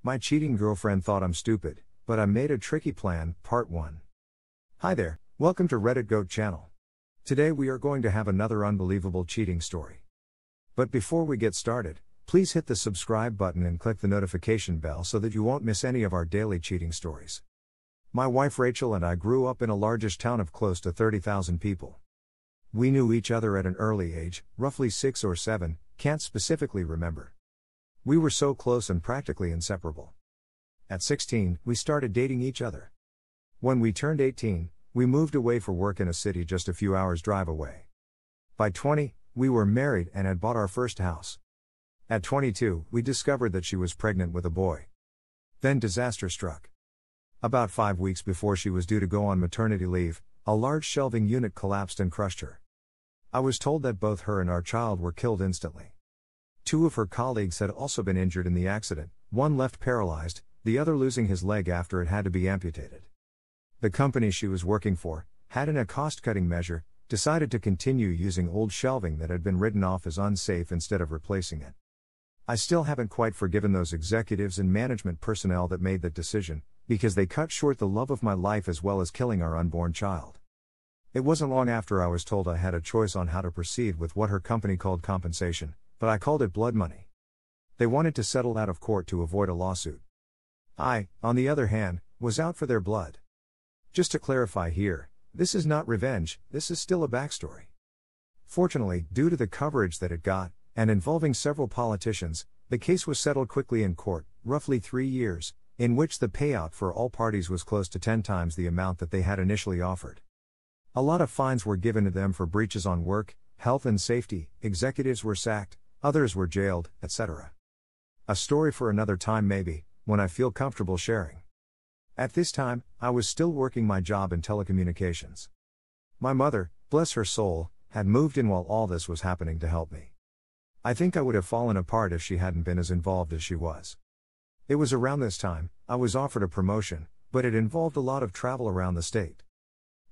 My cheating girlfriend thought I'm stupid, but I made a tricky plan, Part 1. Hi there, welcome to Reddit Goat channel. Today we are going to have another unbelievable cheating story. But before we get started, please hit the subscribe button and click the notification bell so that you won't miss any of our daily cheating stories. My wife Rachel and I grew up in a largish town of close to 30,000 people. We knew each other at an early age, roughly 6 or 7, can't specifically remember. We were so close and practically inseparable. At 16, we started dating each other. When we turned 18, we moved away for work in a city just a few hours' drive away. By 20, we were married and had bought our first house. At 22, we discovered that she was pregnant with a boy. Then disaster struck. About 5 weeks before she was due to go on maternity leave, a large shelving unit collapsed and crushed her. I was told that both her and our child were killed instantly. 2 of her colleagues had also been injured in the accident, one left paralyzed, the other losing his leg after it had to be amputated. The company she was working for had, in a cost-cutting measure, decided to continue using old shelving that had been written off as unsafe instead of replacing it. I still haven't quite forgiven those executives and management personnel that made that decision, because they cut short the love of my life as well as killing our unborn child. It wasn't long after I was told I had a choice on how to proceed with what her company called compensation, but I called it blood money. They wanted to settle out of court to avoid a lawsuit. I, on the other hand, was out for their blood. Just to clarify here, this is not revenge, this is still a backstory. Fortunately, due to the coverage that it got, and involving several politicians, the case was settled quickly in court, roughly 3 years, in which the payout for all parties was close to 10 times the amount that they had initially offered. A lot of fines were given to them for breaches on work, health and safety, executives were sacked, others were jailed, etc. A story for another time maybe, when I feel comfortable sharing. At this time, I was still working my job in telecommunications. My mother, bless her soul, had moved in while all this was happening to help me. I think I would have fallen apart if she hadn't been as involved as she was. It was around this time, I was offered a promotion, but it involved a lot of travel around the state.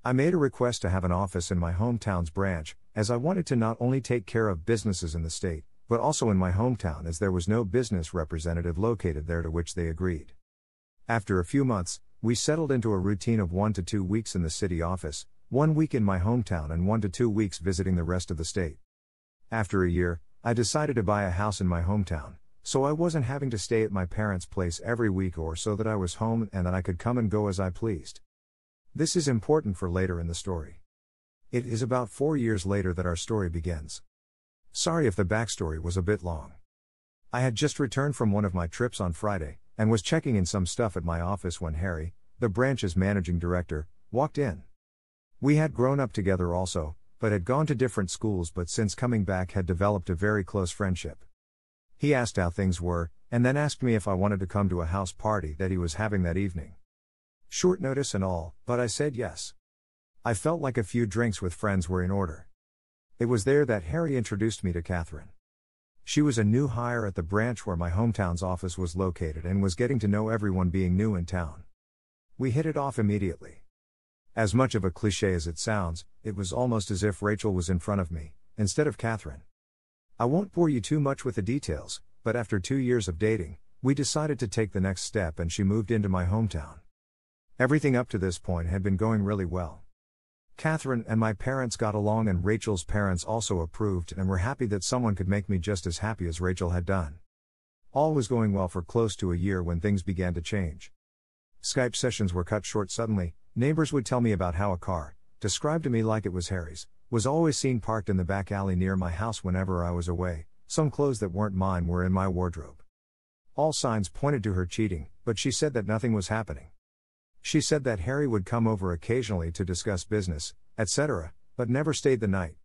I made a request to have an office in my hometown's branch, as I wanted to not only take care of businesses in the state, but also in my hometown as there was no business representative located there, to which they agreed. After a few months, we settled into a routine of 1 to 2 weeks in the city office, 1 week in my hometown and 1 to 2 weeks visiting the rest of the state. After a year, I decided to buy a house in my hometown, so I wasn't having to stay at my parents' place every week, or so that I was home and that I could come and go as I pleased. This is important for later in the story. It is about 4 years later that our story begins. Sorry if the backstory was a bit long. I had just returned from one of my trips on Friday, and was checking in some stuff at my office when Harry, the branch's managing director, walked in. We had grown up together also, but had gone to different schools, but since coming back had developed a very close friendship. He asked how things were, and then asked me if I wanted to come to a house party that he was having that evening. Short notice and all, but I said yes. I felt like a few drinks with friends were in order. It was there that Harry introduced me to Catherine. She was a new hire at the branch where my hometown's office was located and was getting to know everyone, being new in town. We hit it off immediately. As much of a cliché as it sounds, it was almost as if Rachel was in front of me, instead of Catherine. I won't bore you too much with the details, but after 2 years of dating, we decided to take the next step and she moved into my hometown. Everything up to this point had been going really well. Catherine and my parents got along, and Rachel's parents also approved and were happy that someone could make me just as happy as Rachel had done. All was going well for close to a year when things began to change. Skype sessions were cut short suddenly. Neighbors would tell me about how a car, described to me like it was Harry's, was always seen parked in the back alley near my house whenever I was away. Some clothes that weren't mine were in my wardrobe. All signs pointed to her cheating, but she said that nothing was happening. She said that Harry would come over occasionally to discuss business, etc., but never stayed the night.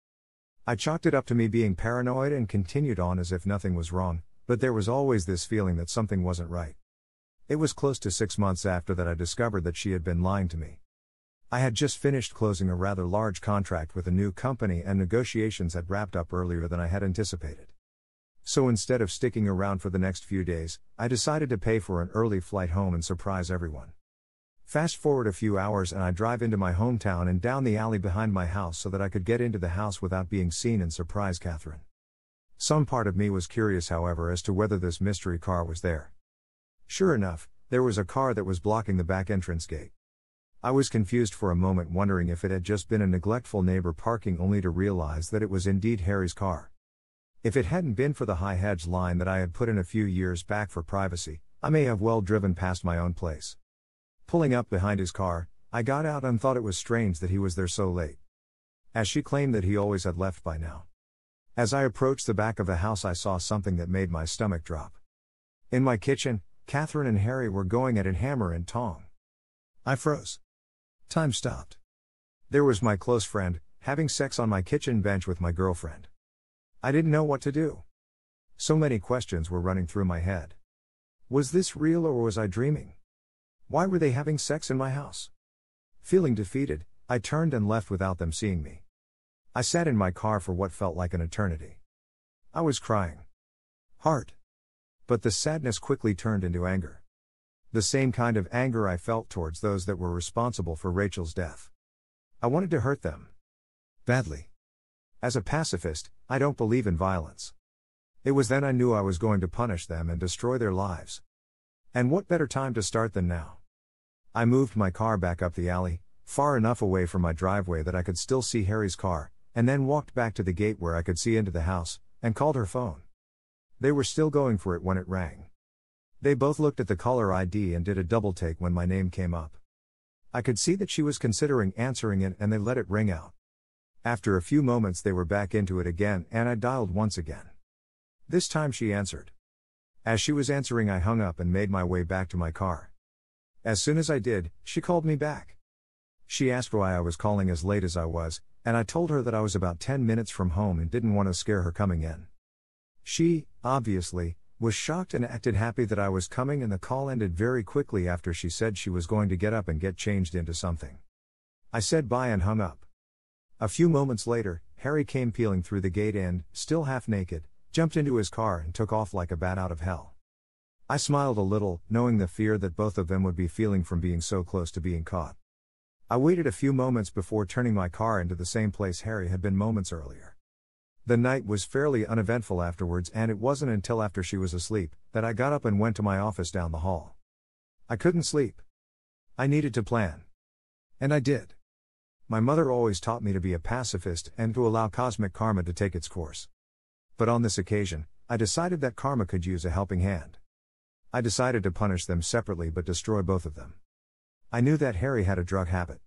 I chalked it up to me being paranoid and continued on as if nothing was wrong, but there was always this feeling that something wasn't right. It was close to 6 months after that I discovered that she had been lying to me. I had just finished closing a rather large contract with a new company, and negotiations had wrapped up earlier than I had anticipated. So instead of sticking around for the next few days, I decided to pay for an early flight home and surprise everyone. Fast forward a few hours and I drive into my hometown and down the alley behind my house so that I could get into the house without being seen and surprise Catherine. Some part of me was curious, however, as to whether this mystery car was there. Sure enough, there was a car that was blocking the back entrance gate. I was confused for a moment, wondering if it had just been a neglectful neighbor parking, only to realize that it was indeed Harry's car. If it hadn't been for the high hedge line that I had put in a few years back for privacy, I may have well driven past my own place. Pulling up behind his car, I got out and thought it was strange that he was there so late, as she claimed that he always had left by now. As I approached the back of the house, I saw something that made my stomach drop. In my kitchen, Catherine and Harry were going at it hammer and tong. I froze. Time stopped. There was my close friend, having sex on my kitchen bench with my girlfriend. I didn't know what to do. So many questions were running through my head. Was this real or was I dreaming? Why were they having sex in my house? Feeling defeated, I turned and left without them seeing me. I sat in my car for what felt like an eternity. I was crying hard. But the sadness quickly turned into anger. The same kind of anger I felt towards those that were responsible for Rachel's death. I wanted to hurt them badly. As a pacifist, I don't believe in violence. It was then I knew I was going to punish them and destroy their lives. And what better time to start than now? I moved my car back up the alley, far enough away from my driveway that I could still see Harry's car, and then walked back to the gate where I could see into the house, and called her phone. They were still going for it when it rang. They both looked at the caller ID and did a double take when my name came up. I could see that she was considering answering it, and they let it ring out. After a few moments they were back into it again, and I dialed once again. This time she answered. As she was answering, I hung up and made my way back to my car. As soon as I did, she called me back. She asked why I was calling as late as I was, and I told her that I was about 10 minutes from home and didn't want to scare her coming in. She, obviously, was shocked and acted happy that I was coming, and the call ended very quickly after she said she was going to get up and get changed into something. I said bye and hung up. A few moments later, Harry came peeling through the gate and, still half naked, jumped into his car and took off like a bat out of hell. I smiled a little, knowing the fear that both of them would be feeling from being so close to being caught. I waited a few moments before turning my car into the same place Harry had been moments earlier. The night was fairly uneventful afterwards, and it wasn't until after she was asleep that I got up and went to my office down the hall. I couldn't sleep. I needed to plan. And I did. My mother always taught me to be a pacifist and to allow cosmic karma to take its course. But on this occasion, I decided that karma could use a helping hand. I decided to punish them separately but destroy both of them. I knew that Harry had a drug habit.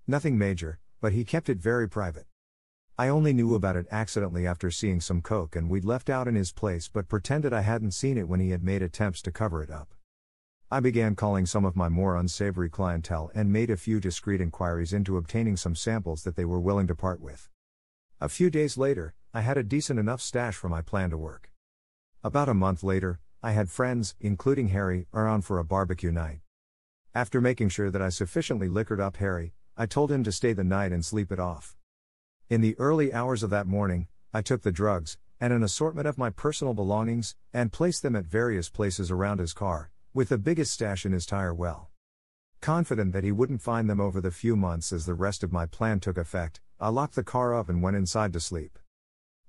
Nothing major, but he kept it very private. I only knew about it accidentally after seeing some coke and we'd left out in his place, but pretended I hadn't seen it when he had made attempts to cover it up. I began calling some of my more unsavory clientele and made a few discreet inquiries into obtaining some samples that they were willing to part with. A few days later, I had a decent enough stash for my plan to work. About a month later, I had friends, including Harry, around for a barbecue night. After making sure that I sufficiently liquored up Harry, I told him to stay the night and sleep it off. In the early hours of that morning, I took the drugs, and an assortment of my personal belongings, and placed them at various places around his car, with the biggest stash in his tire well. Confident that he wouldn't find them over the few months as the rest of my plan took effect, I locked the car up and went inside to sleep.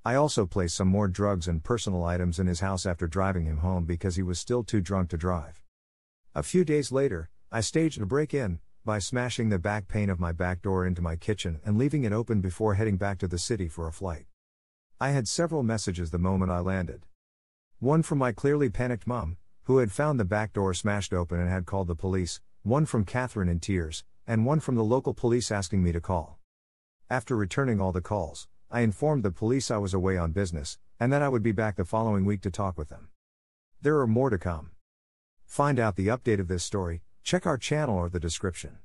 I also placed some more drugs and personal items in his house after driving him home because he was still too drunk to drive. A few days later, I staged a break-in by smashing the back pane of my back door into my kitchen and leaving it open before heading back to the city for a flight. I had several messages the moment I landed. One from my clearly panicked mom, who had found the back door smashed open and had called the police, one from Catherine in tears, and one from the local police asking me to call. After returning all the calls, I informed the police I was away on business, and that I would be back the following week to talk with them. There are more to come. Find out the update of this story, check our channel or the description.